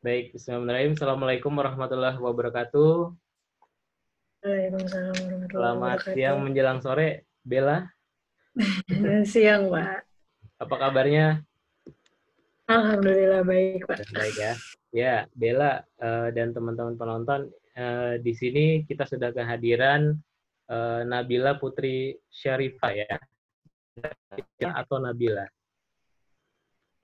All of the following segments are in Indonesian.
Baik, bismillahirrahmanirrahim. Assalamualaikum warahmatullahi wabarakatuh. Waalaikumsalam warahmatullahi Selamat siang wabarakatuh. menjelang sore, Bella. Siang, Pak. Apa kabarnya? Alhamdulillah baik, Pak. Baik ya. Ya, Bella dan teman-teman penonton, di sini kita sudah kehadiran Nabila Putri Syarifah ya, atau Nabila.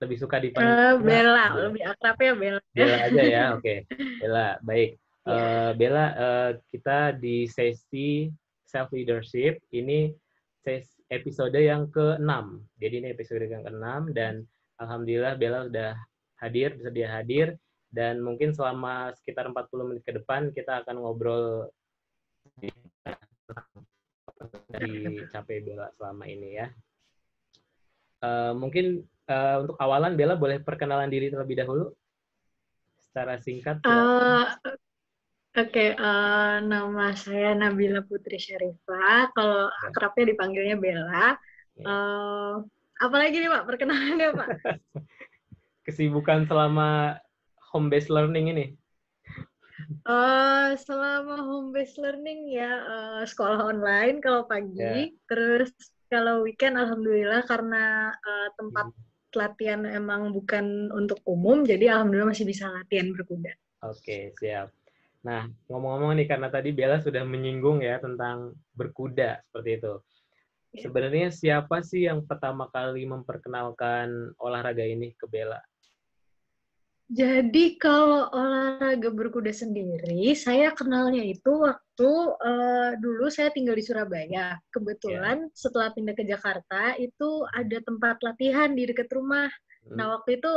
Lebih suka dipanggil Bella, Nabila. lebih akrabnya Bella. Bella aja ya, oke. Bella, baik. Ya. Bella, kita di sesi self leadership ini episode yang ke-6. Jadi ini episode yang ke-6 dan alhamdulillah Bella sudah bersedia hadir dan mungkin selama sekitar 40 menit ke depan kita akan ngobrol dari capek Bella selama ini ya. Mungkin untuk awalan Bella boleh perkenalan diri terlebih dahulu secara singkat. Oke, nama saya Nabila Putri Syarifah. Kalau Ya. akrabnya dipanggilnya Bella. Ya. Apalagi nih, Pak, perkenalannya, Pak? Kesibukan selama home based learning ini? Selama home based learning ya, sekolah online kalau Ya. pagi, terus kalau weekend alhamdulillah karena tempat latihan emang bukan untuk umum, jadi alhamdulillah masih bisa latihan berkuda. Oke, siap. Nah, ngomong-ngomong nih, karena tadi Bella sudah menyinggung ya tentang berkuda, seperti itu. Sebenarnya siapa sih yang pertama kali memperkenalkan olahraga ini ke Bella? Jadi kalau olahraga berkuda sendiri, saya kenalnya itu waktu dulu saya tinggal di Surabaya. Ya. Kebetulan setelah pindah ke Jakarta, itu ada tempat latihan di dekat rumah. Nah, waktu itu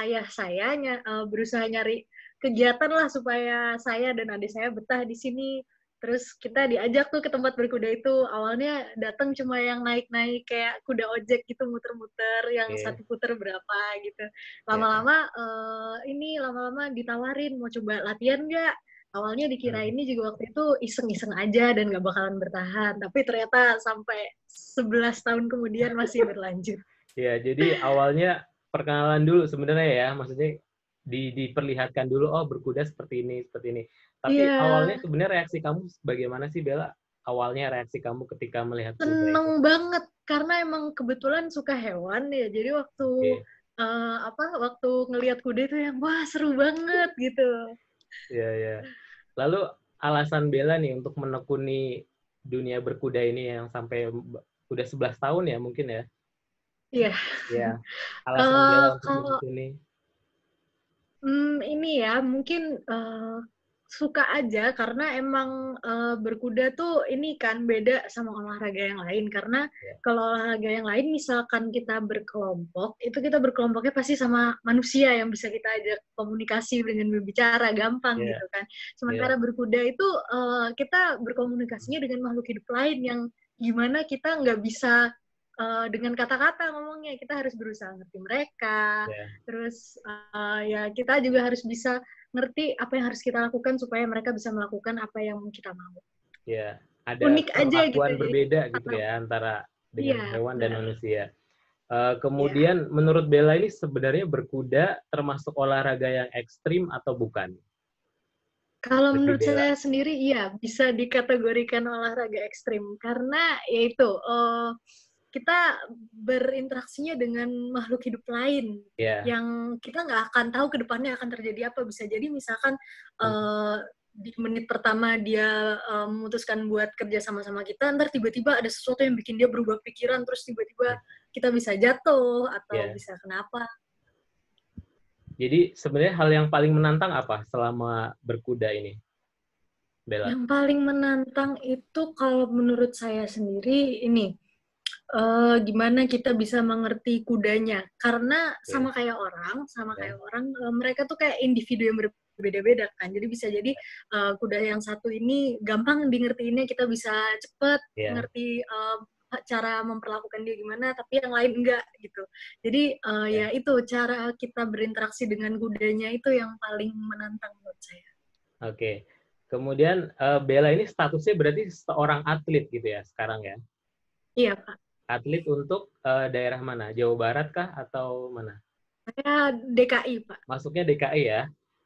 ayah saya berusaha nyari kegiatan lah supaya saya dan adik saya betah di sini. Terus kita diajak tuh ke tempat berkuda itu. Awalnya datang cuma yang naik-naik kayak kuda ojek gitu, muter-muter, yang Oke. satu puter berapa gitu. Ya. Lama-lama ditawarin mau coba latihan nggak. Awalnya dikira ini juga waktu itu iseng-iseng aja dan nggak bakalan bertahan, tapi ternyata sampai 11 tahun kemudian masih berlanjut. Ya, jadi awalnya perkenalan dulu sebenarnya ya, maksudnya diperlihatkan dulu, oh berkuda seperti ini, seperti ini. Tapi Iya, awalnya sebenarnya reaksi kamu bagaimana sih Bella? Awalnya reaksi kamu ketika melihat kuda itu? seneng banget karena emang kebetulan suka hewan ya. Jadi waktu Oke. waktu ngelihat kuda itu yang wah seru banget gitu. Ya, ya. Lalu alasan Bella nih untuk menekuni dunia berkuda ini yang sampai udah 11 tahun ya mungkin ya? Iya. Ya. Alasan Bella untuk Kalau menekuni. Ini ya, mungkin suka aja karena emang berkuda tuh ini kan beda sama olahraga yang lain. Karena Ya. kalau olahraga yang lain, misalkan kita berkelompok, itu kita berkelompoknya pasti sama manusia yang bisa kita ajak komunikasi dengan berbicara, gampang Ya. gitu kan. Ya. Sementara berkuda itu kita berkomunikasinya dengan makhluk hidup lain yang gimana kita nggak bisa dengan kata-kata ngomongnya, kita harus berusaha ngerti mereka. Ya. Terus ya kita juga harus bisa ngerti apa yang harus kita lakukan supaya mereka bisa melakukan apa yang kita mau. Ya. Ada Unik aja gitu. perlakuan Jadi berbeda gitu ya antara dengan iya, hewan dan benar. manusia. Iya. Kemudian menurut Bella ini sebenarnya berkuda termasuk olahraga yang ekstrim atau bukan? Kalau Bagi menurut Bella. saya sendiri, iya bisa dikategorikan olahraga ekstrim karena yaitu kita berinteraksinya dengan makhluk hidup lain Ya. yang kita nggak akan tahu ke depannya akan terjadi apa. Bisa jadi misalkan di menit pertama dia memutuskan buat kerja sama-sama kita, ntar tiba-tiba ada sesuatu yang bikin dia berubah pikiran, terus tiba-tiba kita bisa jatuh atau Ya. bisa kenapa. Jadi sebenarnya hal yang paling menantang apa selama berkuda ini, Bella? Yang paling menantang itu kalau menurut saya sendiri ini, gimana kita bisa mengerti kudanya. Karena Oke. sama Ya. kayak orang, mereka tuh kayak individu yang berbeda-beda kan. Jadi bisa jadi kuda yang satu ini gampang di ngertiinnya, kita bisa cepet Ya. ngerti cara memperlakukan dia gimana, tapi yang lain enggak gitu. Jadi Ya. ya itu cara kita berinteraksi dengan kudanya itu yang paling menantang menurut saya. Oke. Kemudian Bella ini statusnya berarti seorang atlet gitu ya sekarang ya? Iya, Pak. Atlet untuk daerah mana? Jawa Barat kah atau mana? Saya DKI, Pak. Masuknya DKI ya?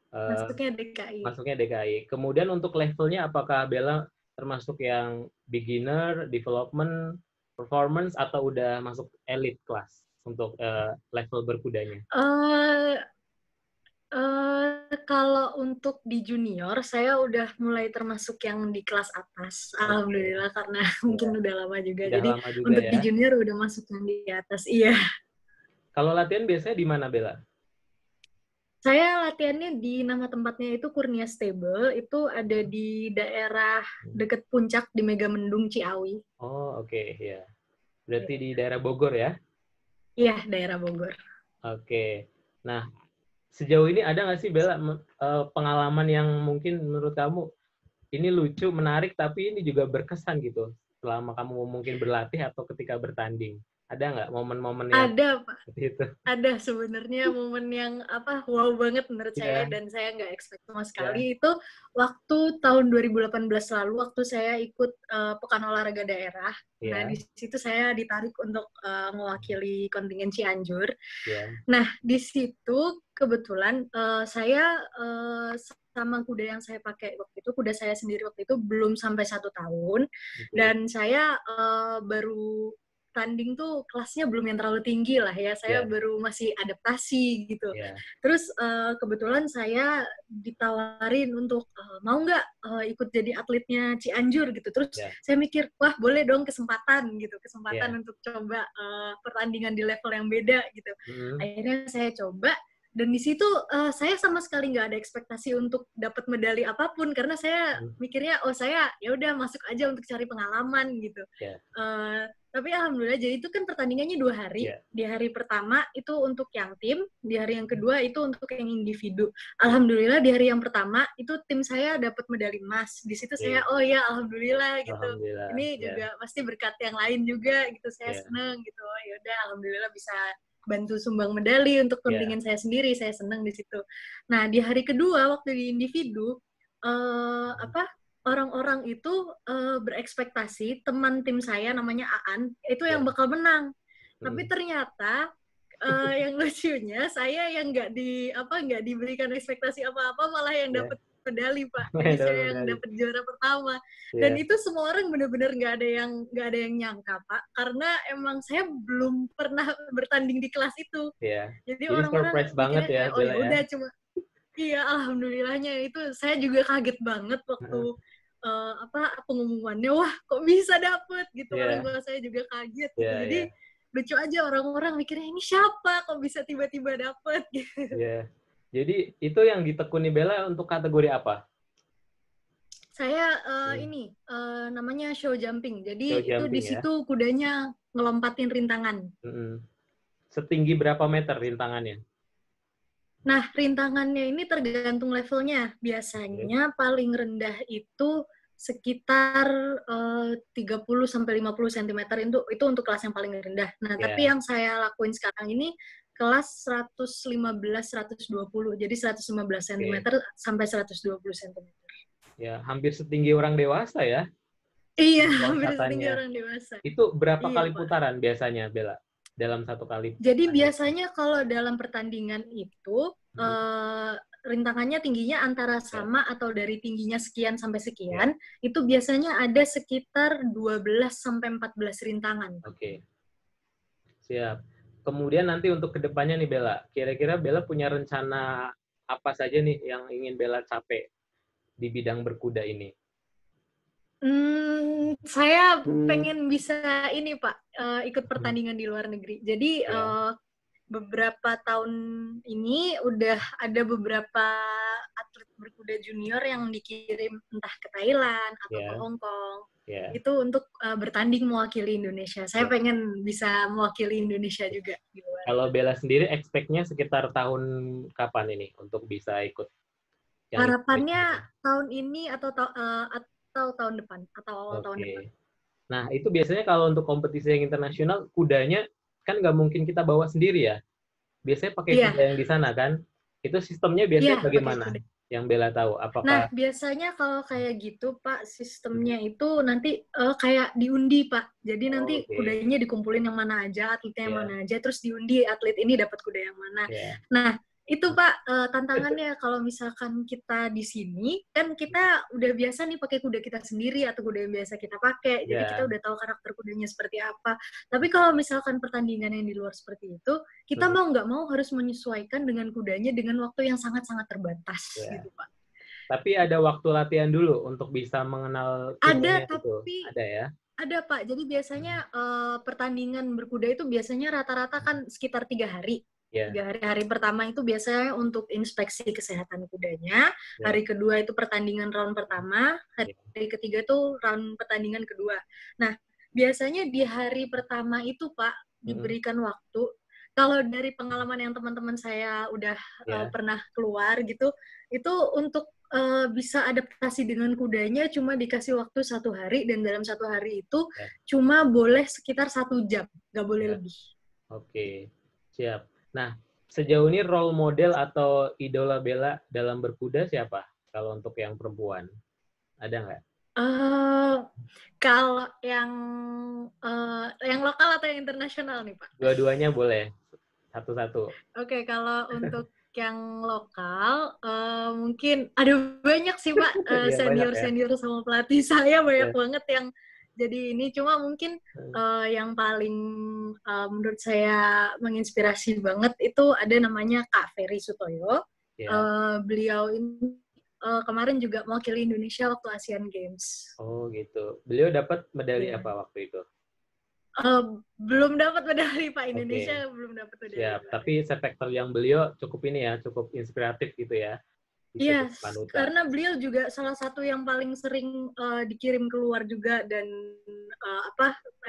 Masuknya DKI. Masuknya DKI. Kemudian untuk levelnya apakah Bella termasuk yang beginner, development, performance, atau udah masuk elite class untuk level berkudanya? Kalau untuk di junior, saya udah mulai termasuk yang di kelas atas. Alhamdulillah, karena mungkin udah lama juga. Udah Jadi lama juga untuk ya. di junior udah masuk yang di atas. Iya. Kalau latihan biasanya di mana, Bella? Saya latihannya di nama tempatnya itu Kurnia Stable. Itu ada di daerah deket Puncak di Megamendung, Ciawi. Oh, oke. Ya. Berarti di daerah Bogor ya? Iya, daerah Bogor. Oke. Nah, sejauh ini ada nggak sih, Bella, pengalaman yang mungkin menurut kamu ini lucu, menarik, tapi ini juga berkesan gitu selama kamu mungkin berlatih atau ketika bertanding? Ada nggak momen-momen yang Ada, Pak. seperti itu? Ada sebenarnya momen yang wow banget menurut saya, Yeah. dan saya nggak expect sama sekali. Itu waktu tahun 2018 lalu, waktu saya ikut Pekan Olahraga Daerah. Nah, di situ saya ditarik untuk mewakili kontingen Cianjur. Nah, di situ kebetulan saya sama kuda yang saya pakai waktu itu, kuda saya sendiri waktu itu belum sampai 1 tahun, dan saya baru tanding tuh kelasnya belum yang terlalu tinggi lah ya, saya baru masih adaptasi gitu. Terus kebetulan saya ditawarin untuk mau nggak ikut jadi atletnya Cianjur gitu. Terus saya mikir, wah boleh dong, kesempatan gitu, kesempatan untuk coba pertandingan di level yang beda gitu. Akhirnya saya coba. Dan di situ saya sama sekali nggak ada ekspektasi untuk dapat medali apapun, karena saya mikirnya, oh saya ya udah masuk aja untuk cari pengalaman gitu. Tapi alhamdulillah, jadi itu kan pertandingannya 2 hari. Di hari pertama itu untuk yang tim, di hari yang kedua itu untuk yang individu. Alhamdulillah di hari yang pertama itu tim saya dapat medali emas. Di situ saya, oh ya alhamdulillah gitu. Alhamdulillah, ini juga pasti berkat yang lain juga gitu. Saya seneng gitu. Oh, ya udah alhamdulillah bisa bantu sumbang medali untuk kontingen saya sendiri. Saya seneng di situ. Nah, di hari kedua waktu di individu orang-orang itu berekspektasi teman tim saya namanya Aan itu yang bakal menang. Tapi ternyata yang lucunya saya yang nggak diberikan ekspektasi apa-apa, malah yang dapat medali, Pak. Jadi saya yang dapat juara pertama. Dan itu semua orang benar-benar nggak ada yang nyangka, Pak, karena emang saya belum pernah bertanding di kelas itu. Jadi orang-orang surprise banget ya, oh ya udah cuma iya, alhamdulillahnya itu saya juga kaget banget waktu pengumumannya, wah kok bisa dapet gitu. Orang tua saya juga kaget gitu. Jadi lucu aja, orang-orang mikirnya ini siapa kok bisa tiba-tiba dapet gitu. Jadi itu yang ditekuni Bella untuk kategori apa? Saya namanya show jumping. Jadi itu di situ kudanya ngelompatin rintangan. Setinggi berapa meter rintangannya? Nah, rintangannya ini tergantung levelnya. Biasanya paling rendah itu sekitar 30-50 cm itu untuk kelas yang paling rendah. Nah, tapi yang saya lakuin sekarang ini kelas 115-120. Jadi 115 cm sampai 120 cm. Ya, hampir setinggi orang dewasa ya? Iya, hampir setinggi orang dewasa. Itu berapa kali putaran biasanya, Bella? Dalam satu kali? Jadi biasanya kalau dalam pertandingan itu rintangannya tingginya antara sama atau dari tingginya sekian sampai sekian, itu biasanya ada sekitar 12-14 rintangan. Oke. Siap. Kemudian nanti untuk kedepannya nih Bella, kira-kira Bella punya rencana apa saja nih yang ingin Bella capai di bidang berkuda ini? Saya pengen bisa ini, Pak, ikut pertandingan di luar negeri. Jadi beberapa tahun ini udah ada beberapa atlet berkuda junior yang dikirim entah ke Thailand atau ke Hong Kong. Itu untuk bertanding mewakili Indonesia. Saya pengen bisa mewakili Indonesia juga di luar. Kalau Bella sendiri expect-nya sekitar tahun kapan ini untuk bisa ikut? Harapannya tahun ini atau tahun depan atau awal tahun depan. Nah, itu biasanya kalau untuk kompetisi yang internasional, kudanya kan nggak mungkin kita bawa sendiri ya. Biasanya pakai kuda yang di sana kan. Itu sistemnya biasanya bagaimana? yang Bella tahu? Nah, Apakah biasanya kalau kayak gitu, Pak, sistemnya itu nanti kayak diundi, Pak. Jadi nanti oke. kudanya dikumpulin yang mana aja, atletnya yang Ya, mana aja, terus diundi atlet ini dapat kuda yang mana. ya. Nah, itu Pak tantangannya kalau misalkan kita di sini, kan kita udah biasa nih pakai kuda kita sendiri atau kuda yang biasa kita pakai. Jadi kita Ya. udah tahu karakter kudanya seperti apa. Tapi kalau misalkan pertandingan yang di luar seperti itu, kita Mhm. mau nggak mau harus menyesuaikan dengan kudanya dengan waktu yang sangat-sangat terbatas, Ya. gitu Pak. Tapi ada waktu latihan dulu untuk bisa mengenal kudanya Ada, itu. tapi Ada ya? ada Pak. Jadi biasanya pertandingan berkuda itu biasanya rata-rata kan sekitar 3 hari. Ya, 3 hari. Hari pertama itu biasanya untuk inspeksi kesehatan kudanya. ya, Hari kedua itu pertandingan round pertama. ya. Hari ketiga itu round pertandingan kedua. Nah, biasanya di hari pertama itu Pak Mhm. diberikan waktu. Kalau dari pengalaman yang teman-teman saya udah Ya, pernah keluar gitu, itu untuk bisa adaptasi dengan kudanya cuma dikasih waktu 1 hari, dan dalam 1 hari itu ya, cuma boleh sekitar 1 jam, nggak boleh ya. lebih. Oke, siap. Nah, sejauh ini role model atau idola Bella dalam berkuda siapa? Kalau untuk yang perempuan, ada nggak? Eh kalau yang lokal atau yang internasional nih Pak? Dua-duanya boleh, satu-satu. Oke, kalau untuk yang lokal, mungkin ada banyak sih Pak, Iya, banyak ya. senior-senior sama pelatih saya banyak Ya. banget yang jadi ini. Cuma mungkin yang paling menurut saya menginspirasi banget itu ada namanya Kak Ferry Sutoyo. Ya. Beliau ini kemarin juga mewakili Indonesia waktu Asian Games. Oh, gitu. Beliau dapat medali Iya. apa waktu itu? Belum dapat medali Pak, Indonesia Oke, belum dapat medali siap. kemarin. Tapi sepak terjang beliau cukup ini ya, cukup inspiratif gitu ya. Bisa Iya, jadi panutan. karena beliau juga salah satu yang paling sering dikirim keluar juga, dan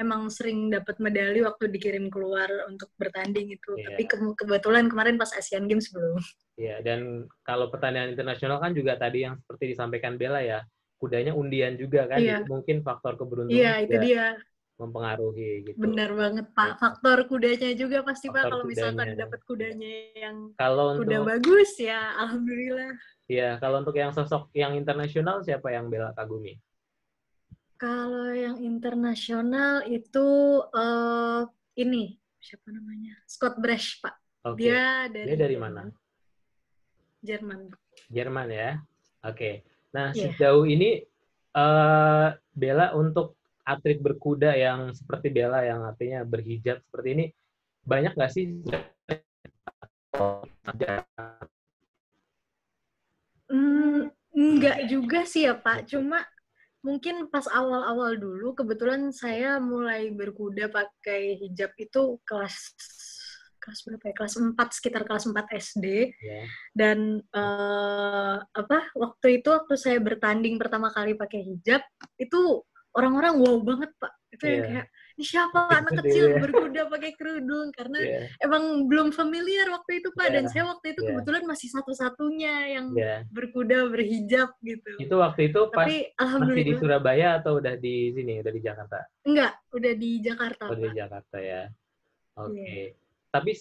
emang sering dapat medali waktu dikirim keluar untuk bertanding itu. Tapi Iya. kebetulan kemarin pas Asian Games belum. Iya, dan kalau pertandingan internasional kan juga tadi yang seperti disampaikan Bella ya, kudanya undian juga kan, jadi Iya, mungkin faktor iya keberuntungan itu juga dia. mempengaruhi gitu. Benar banget Pak. Baik, Faktor kudanya juga pasti Pak. faktor Kalau kudanya. misalkan dapat Ya. kudanya yang Kalau kuda untuk bagus ya, alhamdulillah. kalau untuk yang sosok yang internasional siapa yang Bella kagumi? Kalau yang internasional itu ini siapa namanya? Scott Brash, Pak. Oke. Dia Dia dari dari mana? Jerman. Jerman. Jerman ya. Oke. Nah, Iya. sejauh ini Bella untuk atlet berkuda yang seperti Bella yang artinya berhijab seperti ini banyak nggak sih? Enggak juga sih ya, Pak. Cuma mungkin pas awal-awal dulu, kebetulan saya mulai berkuda pakai hijab itu kelas kelas berapa ya? Kelas 4, sekitar kelas 4 SD. Ya. Dan waktu itu waktu saya bertanding pertama kali pakai hijab, itu orang-orang wow banget Pak. Itu yang Iya. kayak, ini siapa anak Gede kecil ya. berkuda pakai kerudung, karena Iya. emang belum familiar waktu itu Pak. Iya. Dan saya waktu itu Iya. kebetulan masih satu-satunya yang Iya. berkuda berhijab gitu. Itu waktu itu pas Tapi masih di alhamdulillah, Surabaya atau udah di sini, udah di Jakarta? enggak, udah di Jakarta Oh, di Pak. Jakarta ya. Iya. Oke. Tapi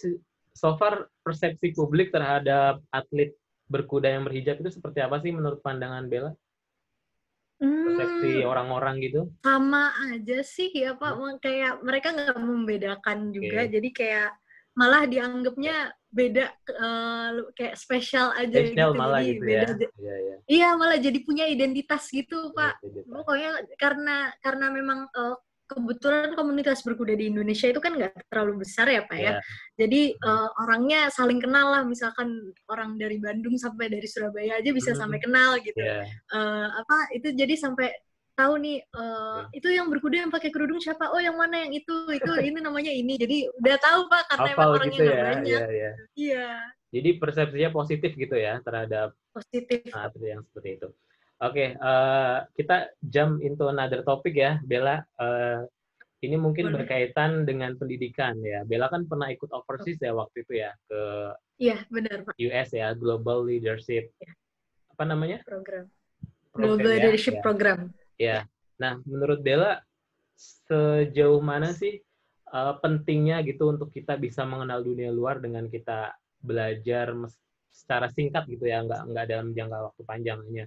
so far persepsi publik terhadap atlet berkuda yang berhijab itu seperti apa sih menurut pandangan Bella? Persepsi Hmm, orang-orang gitu? sama aja sih ya Pak, Hmm, kayak mereka nggak membedakan juga, Oke. jadi kayak malah Ya. dianggapnya beda, kayak spesial aja Spesial gitu, malah jadi gitu ya. beda. Iya, iya. Iya, malah jadi punya identitas gitu Ini Pak. identitas. Pokoknya karena memang kebetulan komunitas berkuda di Indonesia itu kan nggak terlalu besar ya Pak ya. Ya. Jadi orangnya saling kenal lah, misalkan orang dari Bandung sampai dari Surabaya aja bisa sampai Hmm, kenal gitu. ya. Itu jadi sampai tahu nih, Oke. itu yang berkuda yang pakai kerudung siapa? Oh yang mana yang itu ini namanya ini. Jadi udah tahu Pak, karena emang Hafal orangnya gitu nggak ya. banyak Iya, iya. gitu. Iya, Jadi persepsinya positif gitu ya terhadap positif Pak. atlet yang seperti itu. Oke, kita jump into another topic ya, Bella. Ini mungkin Boleh. berkaitan dengan pendidikan ya. Bella kan pernah ikut overseas ya waktu itu ya ke Iya, benar Pak. US ya, Global Leadership Ya, apa namanya? program. Program Global ya. Leadership Ya. Program. Ya. Nah, menurut Bella sejauh mana sih pentingnya gitu untuk kita bisa mengenal dunia luar dengan kita belajar secara singkat gitu ya, nggak dalam jangka waktu panjang, hanya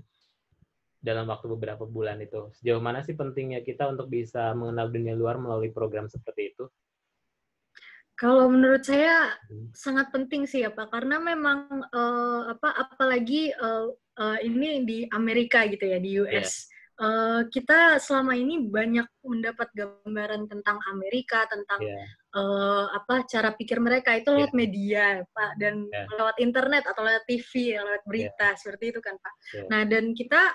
dalam waktu beberapa bulan itu. Sejauh mana sih pentingnya kita untuk bisa mengenal dunia luar melalui program seperti itu? Kalau menurut saya sangat penting sih ya Pak, karena memang apalagi ini di Amerika gitu ya, di Yeah. US. Kita selama ini banyak mendapat gambaran tentang Amerika, tentang cara pikir mereka itu lewat media Pak, dan lewat internet atau lewat TV, lewat berita seperti itu kan Pak. Nah, dan kita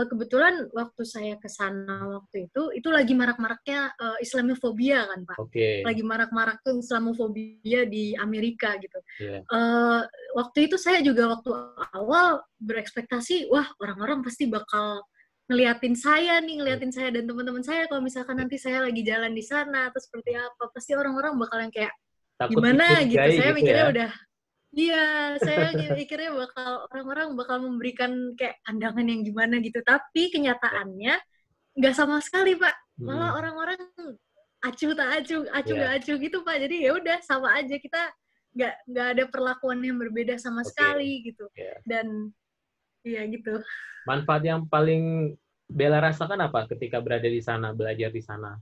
kebetulan waktu saya ke sana waktu itu lagi marak-maraknya Islamofobia kan Pak. Lagi marak-marak tuh Islamofobia di Amerika gitu. Waktu itu saya juga waktu awal berekspektasi, wah orang-orang pasti bakal ngeliatin saya dan teman-teman saya kalau misalkan nanti saya lagi jalan di sana atau seperti apa, pasti orang-orang bakal yang kayak takut gimana gitu. Saya gitu mikirnya ya? udah saya mikirnya orang-orang bakal memberikan kayak pandangan yang gimana gitu, tapi kenyataannya nggak sama sekali Pak. Malah orang-orang acuh tak acuh gitu Pak. Jadi ya udah sama aja, kita nggak ada perlakuan yang berbeda sama sekali gitu. Dan ya gitu. Manfaat yang paling Bella rasakan apa ketika berada di sana, belajar di sana?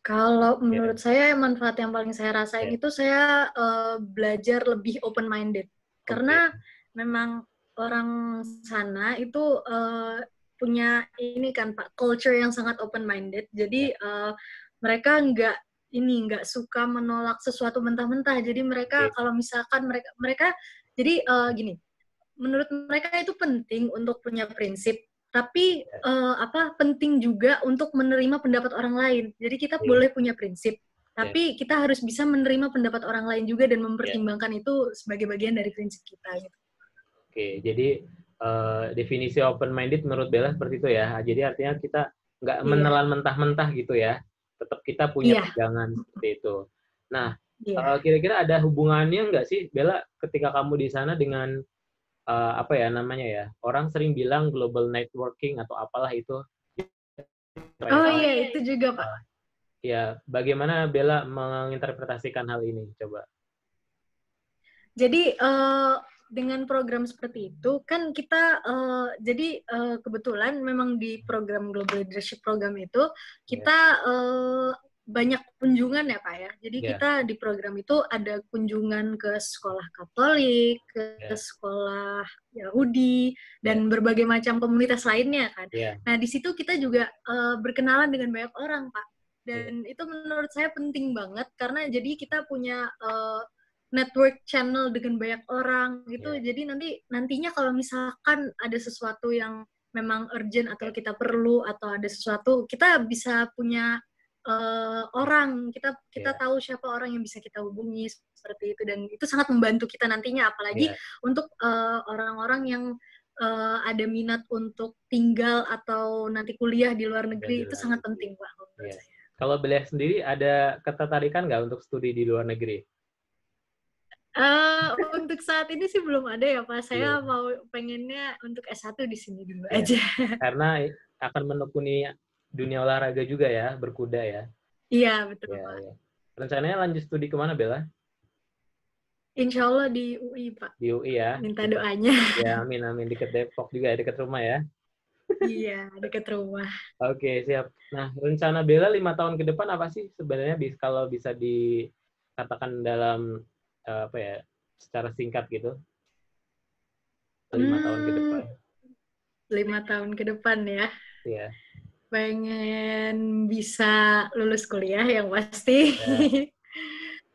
Kalau menurut saya manfaat yang paling saya rasain itu saya belajar lebih open minded, karena memang orang sana itu punya ini kan Pak, culture yang sangat open minded. Jadi mereka nggak suka menolak sesuatu mentah-mentah. Jadi mereka kalau misalkan mereka jadi gini, menurut mereka itu penting untuk punya prinsip. Tapi penting juga untuk menerima pendapat orang lain. Jadi kita boleh punya prinsip, tapi kita harus bisa menerima pendapat orang lain juga dan mempertimbangkan itu sebagai bagian dari prinsip kita. Gitu. Oke, jadi definisi open minded menurut Bella seperti itu ya. Jadi artinya kita nggak menelan mentah-mentah gitu ya. Tetap kita punya pegangan seperti itu. Nah, kira-kira ada hubungannya nggak sih Bella ketika kamu di sana dengan orang sering bilang global networking atau apalah itu. Itu juga Pak. Ya, bagaimana Bella menginterpretasikan hal ini? Coba. Jadi dengan program seperti itu kan kita kebetulan memang di program Global Leadership Program itu kita banyak kunjungan ya Pak ya. Jadi kita di program itu ada kunjungan ke sekolah Katolik, ke sekolah Yahudi, dan berbagai macam komunitas lainnya kan. Nah di situ kita juga berkenalan dengan banyak orang Pak. Dan itu menurut saya penting banget karena jadi kita punya network channel dengan banyak orang gitu. Jadi nantinya kalau misalkan ada sesuatu yang memang urgent atau kita perlu atau ada sesuatu, kita bisa punya orang, kita tahu siapa orang yang bisa kita hubungi seperti itu, dan itu sangat membantu kita nantinya, apalagi untuk orang-orang yang ada minat untuk tinggal atau nanti kuliah di luar negeri, itu sangat penting Pak. Kalau Bella sendiri ada ketertarikan nggak untuk studi di luar negeri? Untuk saat ini sih belum ada ya Pak. Saya pengennya untuk S1 di sini dulu aja. Karena akan menekuni dunia olahraga juga ya, berkuda ya. Iya, betul Pak. Rencananya lanjut studi kemana Bella? Insya Allah di UI Pak. Di UI ya. Minta doanya. Ya, amin. Dekat Depok juga ya, dekat rumah ya. Iya, dekat rumah. Oke, siap. Nah, rencana Bella 5 tahun ke depan apa sih sebenarnya kalau bisa dikatakan dalam secara singkat gitu? 5 tahun ke depan. 5 tahun ke depan ya. Iya. Pengen bisa lulus kuliah yang pasti.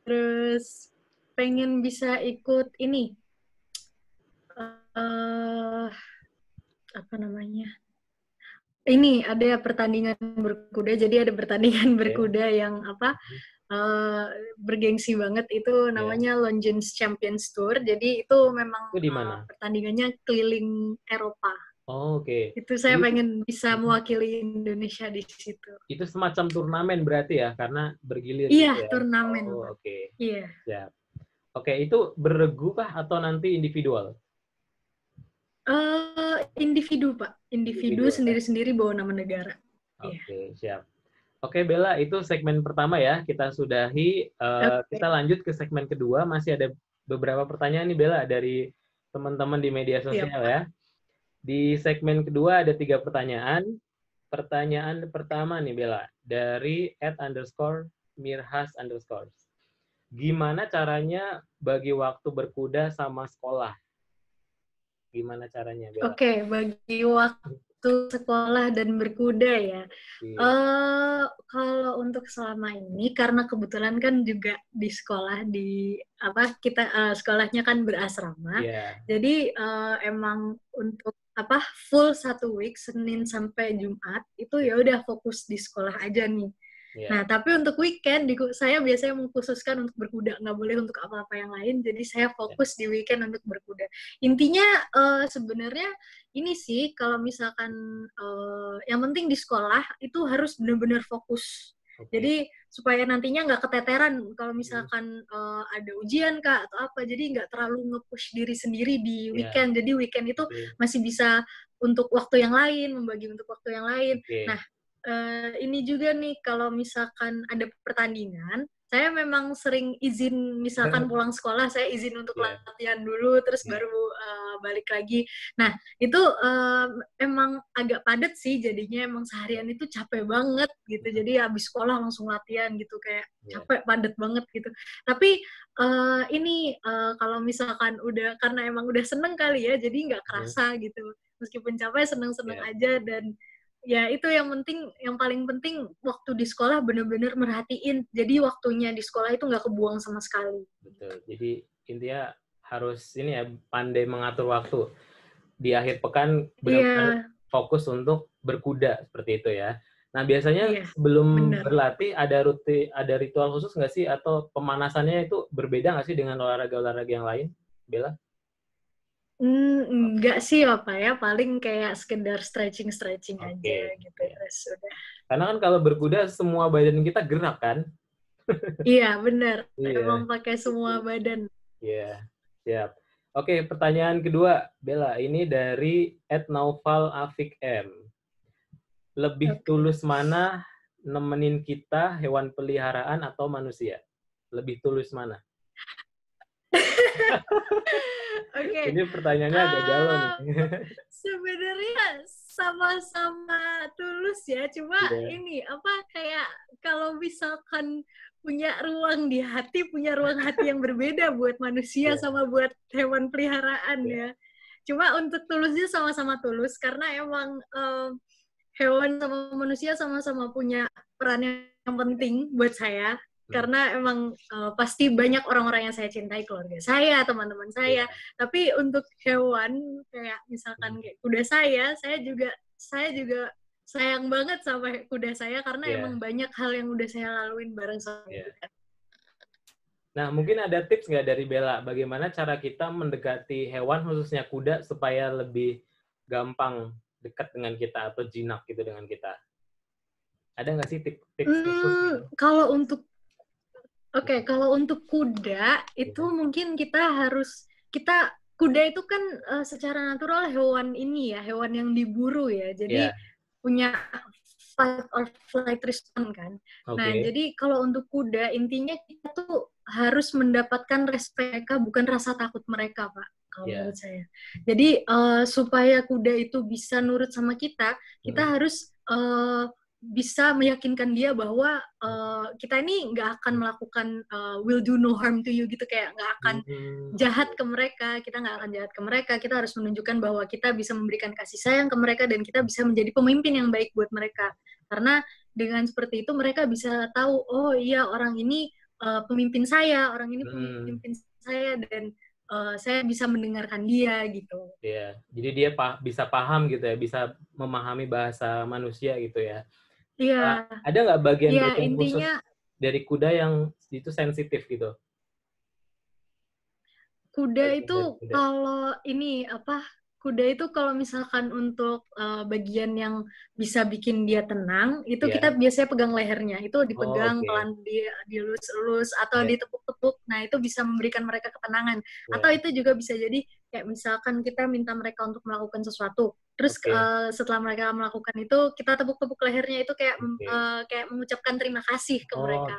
Terus pengen bisa ikut ini. Ini ada pertandingan berkuda. Jadi ada pertandingan berkuda yang bergengsi banget, itu namanya Longines Champions Tour. Jadi itu memang pertandingannya keliling Eropa. Itu saya pengen bisa mewakili Indonesia di situ. Itu semacam turnamen berarti ya, karena bergilir. Iya, turnamen. Iya. Siap. Oke, itu beregu kah atau nanti individual? Individu Pak. Individu sendiri-sendiri bawa nama negara. Siap. Oke, Bella, itu segmen pertama ya. Kita sudahi. Kita lanjut ke segmen kedua. Masih ada beberapa pertanyaan nih Bella dari teman-teman di media sosial Siap. ya. Di segmen kedua ada 3 pertanyaan. Pertanyaan pertama nih Bella, dari @_mirhas_. Gimana caranya bagi waktu berkuda sama sekolah? Gimana caranya Bella? Oke, bagi waktu sekolah dan berkuda ya. Iya. Kalau untuk selama ini, karena kebetulan kan juga di sekolah kita sekolahnya kan berasrama, Iya. jadi emang untuk full 1 week Senin sampai Jumat itu ya udah fokus di sekolah aja nih. Iya. Nah, tapi untuk weekend, saya biasanya mengkhususkan untuk berkuda, nggak boleh untuk apa-apa yang lain, jadi saya fokus di weekend untuk berkuda. Intinya sebenarnya ini sih, kalau misalkan yang penting di sekolah, itu harus benar-benar fokus. Oke. Jadi, supaya nantinya nggak keteteran kalau misalkan ada ujian, Kak, atau apa, jadi nggak terlalu nge-push diri sendiri di weekend. Jadi weekend itu masih bisa untuk waktu yang lain, membagi untuk waktu yang lain. Nah, ini juga nih, kalau misalkan ada pertandingan, saya memang sering izin, misalkan pulang sekolah, saya izin untuk latihan dulu, terus baru balik lagi. Nah, itu emang agak padat sih, jadinya emang seharian itu capek banget gitu. Jadi habis sekolah langsung latihan gitu, kayak capek, padat banget gitu. Tapi kalau misalkan karena emang udah seneng kali ya, jadi nggak kerasa gitu. Meskipun capek, seneng-seneng aja. Dan ya itu yang paling penting waktu di sekolah bener-bener merhatiin. Jadi waktunya di sekolah itu nggak kebuang sama sekali. Betul. Jadi intinya harus ini ya, pandai mengatur waktu. Di akhir pekan benar-benar fokus untuk berkuda seperti itu ya. Nah, biasanya sebelum berlatih ada ritual khusus nggak sih, atau pemanasannya itu berbeda nggak sih dengan olahraga-olahraga yang lain, Bella? Enggak sih ya, paling kayak sekedar stretching aja gitu, terus udah. Karena kan kalau berkuda semua badan kita gerak kan? Iya, benar. Emang pakai semua badan. Iya, siap. Oke, pertanyaan kedua, Bella. Ini dari @naufalafik_m. Lebih tulus mana nemenin kita hewan peliharaan atau manusia? Lebih tulus mana? Ini pertanyaannya agak galau nih. Sebenarnya sama-sama tulus ya, cuma ini kayak kalau misalkan punya ruang hati yang berbeda buat manusia sama buat hewan peliharaan ya. Cuma untuk tulusnya sama-sama tulus, karena emang hewan sama manusia sama-sama punya peran yang penting buat saya. Karena emang pasti banyak orang-orang yang saya cintai, keluarga saya, teman-teman saya. Tapi untuk hewan, kayak misalkan kayak kuda saya juga sayang banget sama kuda saya, karena emang banyak hal yang udah saya laluin bareng sama dia. Nah, mungkin ada tips nggak dari Bella, bagaimana cara kita mendekati hewan, khususnya kuda, supaya lebih gampang dekat dengan kita atau jinak gitu dengan kita? Ada nggak sih tips khusus gitu? Kalau untuk kuda itu mungkin kuda itu kan secara natural hewan yang diburu ya, jadi punya fight or flight response kan. Nah, jadi kalau untuk kuda intinya kita tuh harus mendapatkan respect mereka, bukan rasa takut mereka, Pak, kalau menurut saya. Jadi supaya kuda itu bisa nurut sama kita harus bisa meyakinkan dia bahwa kita ini nggak akan melakukan will do no harm to you gitu, kayak nggak akan jahat ke mereka, kita harus menunjukkan bahwa kita bisa memberikan kasih sayang ke mereka dan kita bisa menjadi pemimpin yang baik buat mereka. Karena dengan seperti itu mereka bisa tahu, oh iya, orang ini pemimpin saya, dan saya bisa mendengarkan dia gitu. Iya, jadi dia bisa paham gitu ya, bisa memahami bahasa manusia gitu ya. Iya. Ada nggak bagian-bagian khusus dari kuda yang itu sensitif gitu? Kuda itu kalau misalkan untuk bagian yang bisa bikin dia tenang, itu kita biasanya pegang lehernya. Itu dipegang pelan, dilus-elus atau ditepuk-tepuk. Nah, itu bisa memberikan mereka ketenangan. Atau itu juga bisa jadi kayak misalkan kita minta mereka untuk melakukan sesuatu. Terus setelah mereka melakukan itu, kita tepuk-tepuk lehernya, itu kayak mengucapkan terima kasih ke mereka.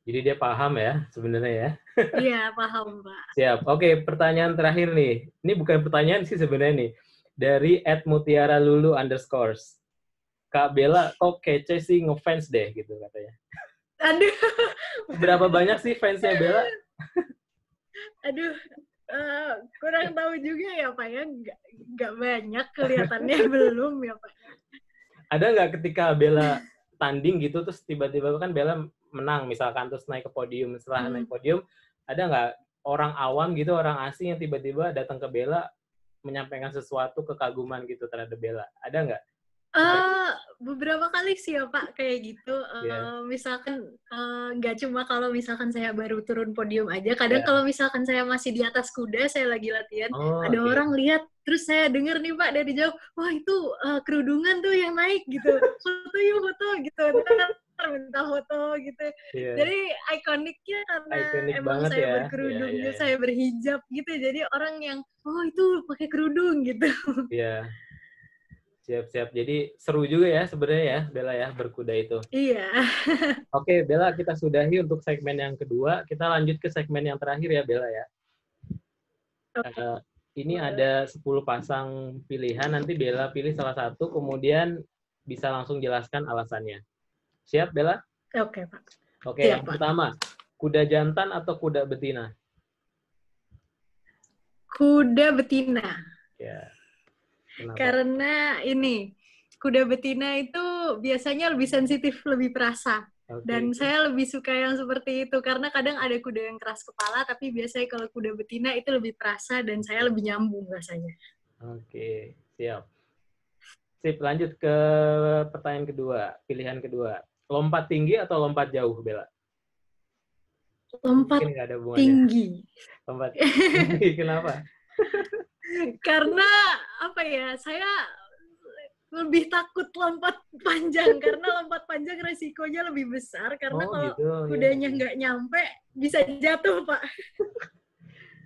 Jadi dia paham ya sebenarnya ya. Iya, paham, Pak. Siap. Oke, pertanyaan terakhir nih. Ini bukan pertanyaan sih sebenarnya nih. Dari @mutiaralulu_. Kak Bella, kok kece sih ngefans deh gitu katanya. Aduh, Seberapa banyak sih fansnya Bella? aduh, kurang tahu juga ya Pak ya, nggak banyak kelihatannya belum ya Pak. Ada nggak ketika Bella tanding gitu, terus tiba-tiba kan Bella menang misalkan, terus naik ke podium. Setelah naik podium, ada nggak orang awam gitu, orang asing yang tiba-tiba datang ke Bella menyampaikan sesuatu kekaguman gitu terhadap Bella? Ada nggak? Beberapa kali sih ya Pak kayak gitu. Yeah. Misalkan nggak cuma kalau misalkan saya baru turun podium aja. Kadang Yeah. kalau misalkan saya masih di atas kuda, saya lagi latihan, ada Okay. orang lihat, terus saya dengar nih Pak dari jauh, wah itu kerudungan tuh yang naik gitu, foto yuk foto gitu, ntar minta foto gitu. Yeah. Jadi ikoniknya karena Ikonik emang banget saya ya. berkerudung, Yeah. saya berhijab gitu. Jadi orang yang, oh itu pakai kerudung gitu. Iya. Siap-siap. Jadi seru juga ya sebenarnya ya, Bella ya, berkuda itu. Iya. Oke, Bella, kita sudahi untuk segmen yang kedua. Kita lanjut ke segmen yang terakhir ya, Bella ya. Ini ada 10 pasang pilihan, nanti Bella pilih salah satu, kemudian bisa langsung jelaskan alasannya. Siap, Bella? Oke, Pak. Oke, Siap, yang Pak. pertama, kuda jantan atau kuda betina? Kuda betina. Ya. Kenapa? Karena ini, kuda betina itu biasanya lebih sensitif, lebih perasa. Okay. Dan saya lebih suka yang seperti itu, karena kadang ada kuda yang keras kepala, tapi biasanya kalau kuda betina itu lebih perasa, dan saya lebih nyambung rasanya. Oke, siap. Sip, lanjut ke pertanyaan kedua, pilihan kedua. Lompat tinggi atau lompat jauh, Bella? Lompat tinggi. Lompat tinggi, kenapa? Karena apa ya, saya lebih takut lompat panjang, karena lompat panjang resikonya lebih besar, karena kalau gitu, kudanya nggak nyampe bisa jatuh, Pak.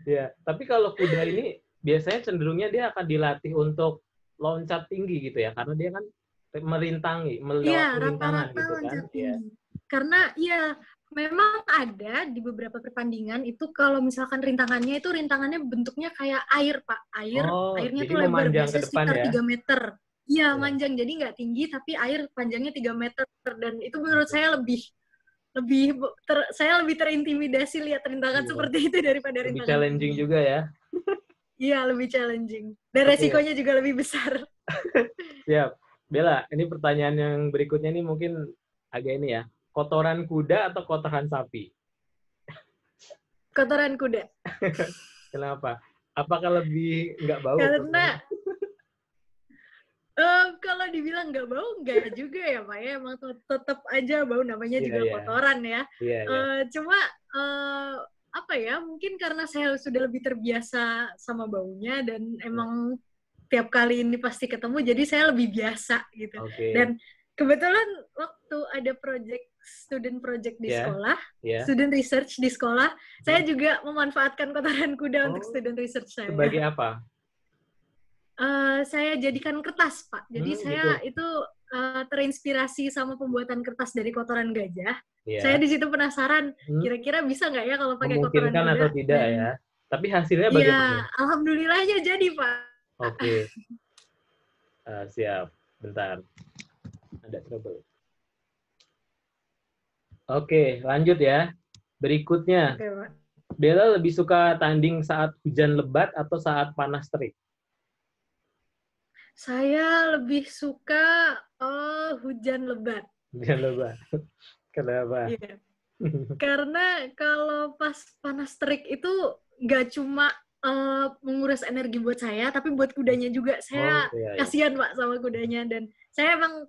Ya, tapi kalau kuda ini biasanya cenderungnya dia akan dilatih untuk loncat tinggi gitu ya, karena dia kan merintangi, melewati rintangan gitu kan. Iya. Karena ya memang ada di beberapa pertandingan itu kalau misalkan rintangannya bentuknya kayak air, Pak. Airnya tuh lebar, biasanya sekitar 3 meter. Iya, manjang. Jadi nggak tinggi, tapi air panjangnya 3 meter. Dan itu menurut saya saya lebih terintimidasi lihat rintangan seperti itu daripada rintangan. Lebih challenging juga ya. Iya, lebih challenging. Dan resikonya juga lebih besar. Siap. Bella, ini pertanyaan yang berikutnya ini mungkin agak ini ya. Kotoran kuda atau kotoran sapi? Kotoran kuda. Kenapa? Apakah lebih nggak bau? Karena kalau dibilang nggak bau, nggak juga ya Pak ya. Emang tetap aja bau, namanya juga kotoran ya. Cuma apa ya, mungkin karena saya sudah lebih terbiasa sama baunya, dan emang tiap kali ini pasti ketemu, jadi saya lebih biasa gitu. Dan kebetulan waktu ada student project di sekolah, student research di sekolah, saya juga memanfaatkan kotoran kuda untuk student research saya. Sebagai apa? Saya jadikan kertas, Pak. Jadi saya itu terinspirasi sama pembuatan kertas dari kotoran gajah. Saya di situ penasaran, kira-kira bisa nggak ya kalau pakai kotoran kuda? Atau tidak ya? Tapi hasilnya bagaimana? Ya, alhamdulillahnya jadi, Pak. Oke. Siap. Bentar. Ada trouble. Oke, lanjut ya. Berikutnya. Oke, Pak. Bella lebih suka tanding saat hujan lebat atau saat panas terik? Saya lebih suka hujan lebat. Hujan lebat. Kenapa? Iya. Karena kalau pas panas terik itu nggak cuma menguras energi buat saya, tapi buat kudanya juga. Saya kasihan Pak sama kudanya, dan saya emang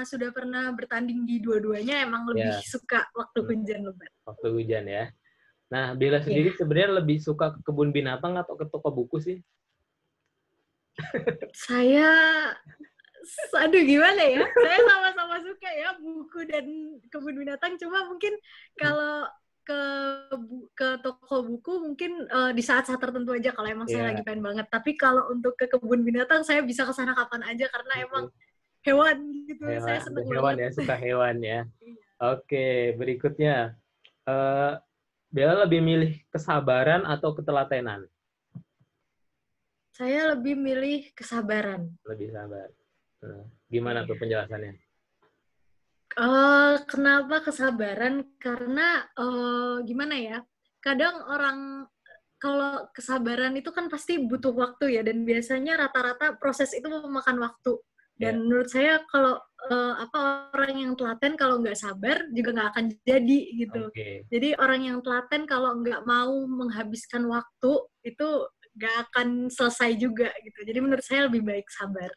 sudah pernah bertanding di dua-duanya, emang lebih suka waktu hujan lebat. Waktu hujan ya. Nah, Bella sendiri sebenarnya lebih suka ke kebun binatang atau ke toko buku sih? Saya, aduh gimana ya? Saya sama-sama suka ya buku dan kebun binatang, cuma mungkin kalau ke toko buku mungkin di saat-saat tertentu aja kalau emang saya lagi pengen banget. Tapi kalau untuk ke kebun binatang saya bisa ke sana kapan aja karena emang hewan gitu. Saya seneng hewan banget. Ya, suka hewan ya. Oke, berikutnya. Eh, Bella lebih milih kesabaran atau ketelatenan? Saya lebih milih kesabaran. Lebih sabar. Gimana tuh Iya. penjelasannya? Kenapa kesabaran? Karena gimana ya? Kadang orang kalau kesabaran itu kan pasti butuh waktu ya, dan biasanya rata-rata proses itu memakan waktu. Ya, Dan menurut saya kalau orang yang telaten kalau nggak sabar juga nggak akan jadi gitu. oke. Jadi orang yang telaten kalau nggak mau menghabiskan waktu itu nggak akan selesai juga gitu. Jadi menurut saya lebih baik sabar.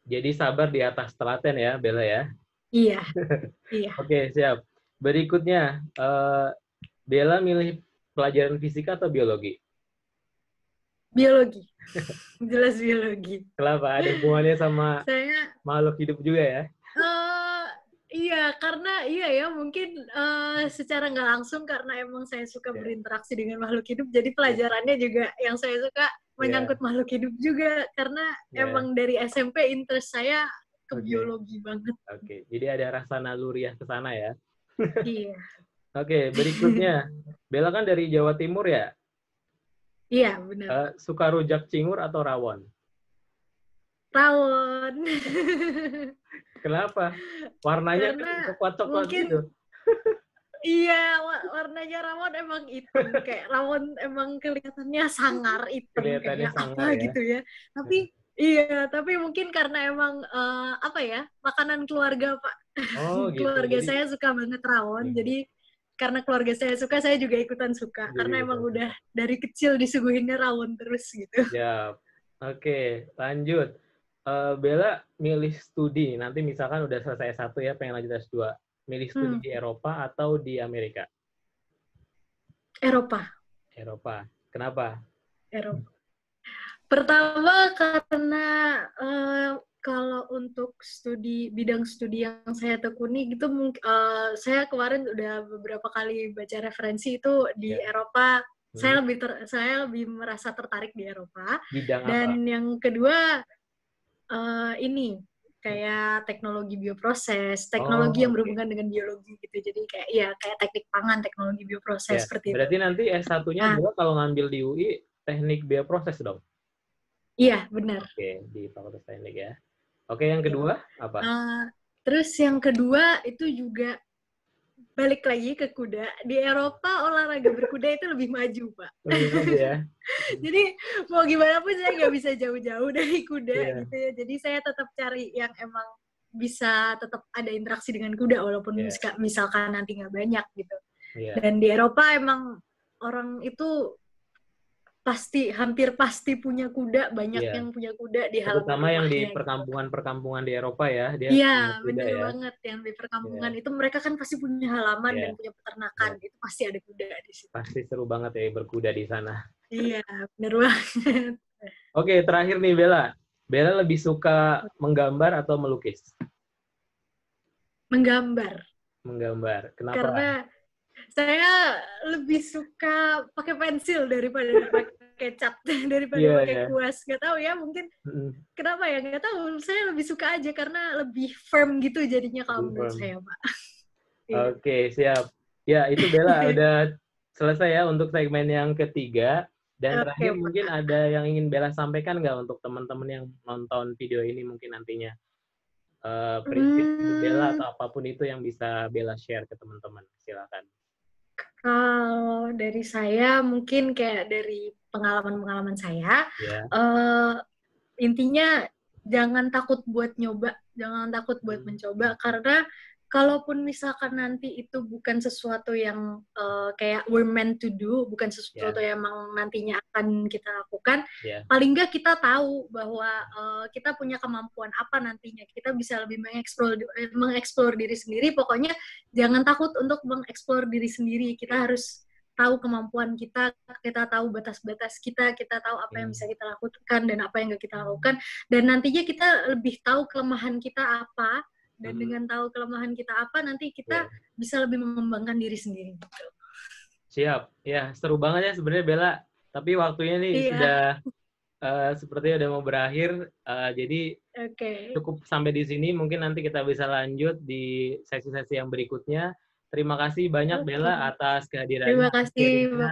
Jadi sabar di atas telaten ya, Bella ya. Iya, iya. Oke, siap. Berikutnya, Bella milih pelajaran fisika atau biologi? Biologi. Jelas biologi. Kenapa? Ada hubungannya sama Saya makhluk hidup juga ya? eh iya, karena iya ya mungkin secara nggak langsung karena emang saya suka Ya, berinteraksi dengan makhluk hidup, jadi ya, pelajarannya juga yang saya suka ya, menyangkut makhluk hidup juga karena ya. emang dari SMP interest saya ke Oke, biologi banget. oke. Jadi ada rasa naluriah ke sana ya. Iya. Oke, berikutnya. Bella kan dari Jawa Timur ya. Iya, benar. Suka rujak cingur atau rawon? Rawon. Kenapa? Warnanya kan Karena coklat-coklat gitu. mungkin iya, warnanya rawon emang hitam. Kayak rawon emang kelihatannya sangar hitam, Kelihatannya kayak sangar apa ya. gitu ya. Tapi iya, tapi mungkin karena emang apa ya, makanan keluarga, Pak. Oh gitu. Keluarga Jadi, saya suka banget rawon, iya, jadi karena keluarga saya suka, saya juga ikutan suka. jadi Karena kita emang udah suka. dari kecil disuguhinnya rawon terus gitu. Ya, oke. Lanjut. Bella milih studi. Nanti misalkan udah selesai S1 ya, pengen lanjut S2. Milih studi Hmm, di Eropa atau di Amerika? Eropa, Eropa. Kenapa? Eropa. Pertama karena kalau untuk bidang studi yang saya tekuni gitu, saya kemarin udah beberapa kali baca referensi itu di Ya. Eropa. Hmm. Saya lebih merasa tertarik di Eropa. Bidang apa? Dan yang kedua ini kayak teknologi bioproses, teknologi Oh, yang oke. berhubungan dengan biologi gitu. Jadi kayak ya kayak teknik pangan, teknologi bioproses Ya, seperti itu. berarti nanti S1-nya Nah, Bella kalau ngambil di UI teknik bioproses dong. iya benar. Oke, di Fakultas Teknik ya. Oke, yang Iya. kedua apa? Terus yang kedua itu juga balik lagi ke kuda. Di Eropa olahraga berkuda itu lebih maju, Pak. Lebih maju ya. Jadi mau gimana pun saya nggak bisa jauh-jauh dari kuda Iya, gitu ya. Jadi saya tetap cari yang emang bisa tetap ada interaksi dengan kuda walaupun iya, misalkan nanti nggak banyak gitu. iya. Dan di Eropa emang orang itu hampir pasti punya kuda, banyak Iya. yang punya kuda di halaman Terutama yang di rumahnya gitu. perkampungan-perkampungan di Eropa ya, dia Iya, punya kuda bener ya. banget. Yang di perkampungan Iya, itu mereka kan pasti punya halaman dan iya, punya peternakan. iya. Itu pasti ada kuda di situ. Pasti seru banget ya berkuda di sana. Iya, bener banget. Oke, terakhir nih Bella. Bella lebih suka menggambar atau melukis? Menggambar. Menggambar. Kenapa? Karena saya lebih suka pakai pensil daripada pakai cat, daripada Iya, pakai ya. kuas. Gak tahu ya, mungkin Mm-mm. kenapa ya, gak tahu. Saya lebih suka aja karena lebih firm gitu jadinya kalau Lebih menurut firm. saya, Pak. Iya. Oke, siap. Ya, itu Bella udah selesai ya untuk segmen yang ketiga. Dan Oke, terakhir mungkin Pak. ada yang ingin Bella sampaikan nggak untuk teman-teman yang nonton video ini mungkin nantinya? Prinsip hidup Bella Hmm, atau apapun itu yang bisa Bella share ke teman-teman. Silakan. Kalau dari saya mungkin kayak dari pengalaman-pengalaman saya, Ya. eh, intinya jangan takut buat nyoba, jangan takut buat Hmm. mencoba karena kalaupun misalkan nanti itu bukan sesuatu yang kayak we're meant to do, bukan sesuatu Ya, yang emang nantinya akan kita lakukan, ya. paling nggak kita tahu bahwa kita punya kemampuan apa nantinya, kita bisa lebih mengeksplor diri sendiri. Pokoknya jangan takut untuk mengeksplor diri sendiri. Kita harus tahu kemampuan kita, kita tahu batas-batas kita tahu apa yang bisa kita lakukan dan apa yang nggak kita lakukan, dan nantinya kita lebih tahu kelemahan kita apa, dan Hmm. dengan tahu kelemahan kita apa, nanti kita Ya. bisa lebih mengembangkan diri sendiri. Gitu. Siap. Ya, seru banget ya sebenarnya Bella. Tapi waktunya nih Iya, sudah sepertinya udah mau berakhir. Jadi oke. cukup sampai di sini. Mungkin nanti kita bisa lanjut di sesi-sesi yang berikutnya. Terima kasih banyak Oke. Bella atas kehadirannya. Terima kasih, Akhirnya